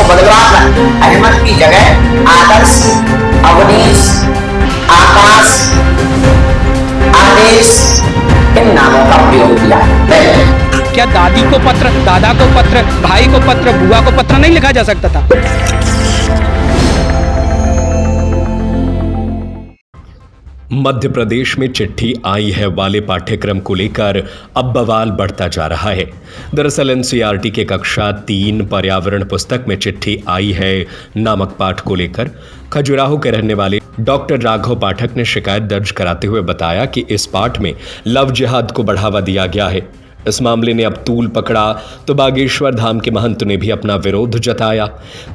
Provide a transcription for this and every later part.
बदलवाकर अहमद की जगह आदर्श, अवनीश, आकाश, आदेश इन नामों का प्रयोग किया। क्या दादी को पत्र, दादा को पत्र, भाई को पत्र, बुआ को पत्र नहीं लिखा जा सकता था? मध्य प्रदेश में चिट्ठी आई है वाले पाठ्यक्रम को लेकर अब बवाल बढ़ता जा रहा है। दरअसल एनसीईआरटी के कक्षा 3 पर्यावरण पुस्तक में चिट्ठी आई है नामक पाठ को लेकर खजुराहो के रहने वाले डॉक्टर राघव पाठक ने शिकायत दर्ज कराते हुए बताया कि इस पाठ में लव जिहाद को बढ़ावा दिया गया है। इस मामले ने अब तूल पकड़ा तो बागेश्वर धाम के महंत ने भी अपना विरोध जताया।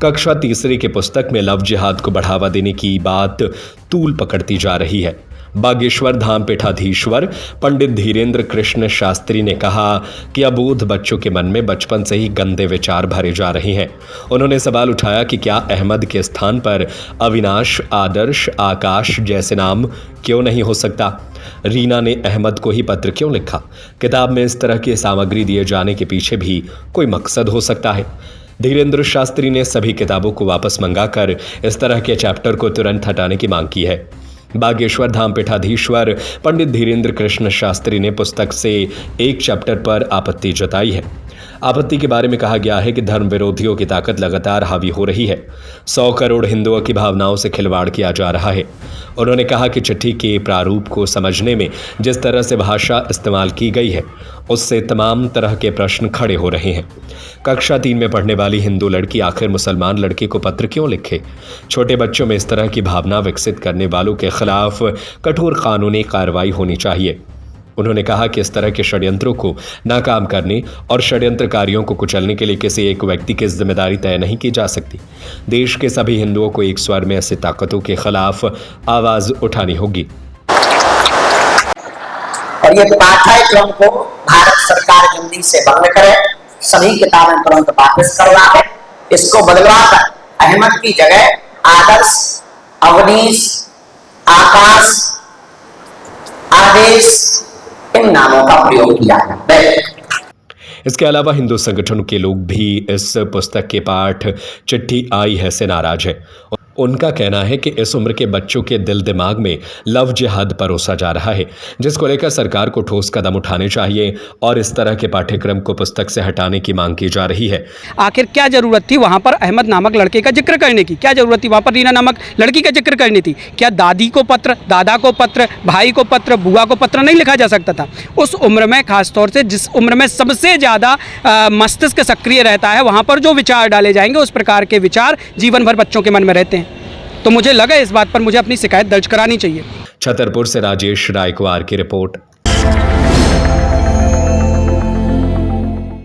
कक्षा तीसरी के पुस्तक में लव जिहाद को बढ़ावा देने की बात तूल पकड़ती जा रही है। बागेश्वर धाम पीठाधीश्वर पंडित धीरेन्द्र कृष्ण शास्त्री ने कहा कि अबोध बच्चों के मन में बचपन से ही गंदे विचार भरे जा रहे हैं। उन्होंने सवाल उठाया कि क्या अहमद के स्थान पर अविनाश, आदर्श, आकाश जैसे नाम क्यों नहीं हो सकता? रीना ने अहमद को ही पत्र क्यों लिखा? किताब में इस तरह की सामग्री दिए जाने के पीछे भी कोई मकसद हो सकता है। धीरेन्द्र शास्त्री ने सभी किताबों को वापस मंगाकर इस तरह के चैप्टर को तुरंत हटाने की मांग की है। बागेश्वर धाम पीठाधीश्वर पंडित धीरेन्द्र कृष्ण शास्त्री ने पुस्तक से एक चैप्टर पर आपत्ति जताई है। आपत्ति के बारे में कहा गया है कि धर्म विरोधियों की ताकत लगातार हावी हो रही है। 100 करोड़ हिंदुओं की भावनाओं से खिलवाड़ किया जा रहा है। उन्होंने कहा कि चिट्ठी के प्रारूप को समझने में जिस तरह से भाषा इस्तेमाल की गई है उससे तमाम तरह के प्रश्न खड़े हो रहे हैं। कक्षा 3 में पढ़ने वाली हिंदू लड़की आखिर मुसलमान लड़के को पत्र क्यों लिखे? छोटे बच्चों में इस तरह की भावना विकसित करने वालों के खिलाफ कठोर कानूनी कार्रवाई होनी चाहिए। उन्होंने कहा कि इस तरह के षड्यंत्रों को नाकाम करने और षड्यंत्रकारियों को कुचलने के लिए किसी एक व्यक्ति की जिम्मेदारी तय नहीं की जा सकती। देश के सभी हिंदुओं को एक स्वर में ऐसी ताकतों के खिलाफ आवाज उठानी होगी। और ये पाठ्यक्रम को भारत सरकार जल्दी से बंद करे, सभी किताबें तुरंत वापस करवाए, इसको बदलवाकर अहमद की जगह आदर्श, अवनीश, आकाश, आदेश इन नामों का प्रयोग किया है। इसके अलावा हिंदू संगठनों के लोग भी इस पुस्तक के पाठ चिट्ठी आई है से नाराज है। उनका कहना है कि इस उम्र के बच्चों के दिल दिमाग में लव जिहाद परोसा जा रहा है, जिसको लेकर सरकार को ठोस कदम उठाने चाहिए और इस तरह के पाठ्यक्रम को पुस्तक से हटाने की मांग की जा रही है। आखिर क्या जरूरत थी वहाँ पर अहमद नामक लड़के का जिक्र करने की? क्या जरूरत थी वहाँ पर रीना नामक लड़की का जिक्र करनी थी? क्या दादी को पत्र, दादा को पत्र, भाई को पत्र, बुआ को पत्र नहीं लिखा जा सकता था? उस उम्र में, खासतौर से जिस उम्र में सबसे ज़्यादा मस्तिष्क सक्रिय रहता है, वहाँ पर जो विचार डाले जाएंगे उस प्रकार के विचार जीवन भर बच्चों के मन में रहते हैं। तो मुझे लगा इस बात पर मुझे अपनी शिकायत दर्ज करानी चाहिए। छतरपुर से राजेश रायकवार की रिपोर्ट।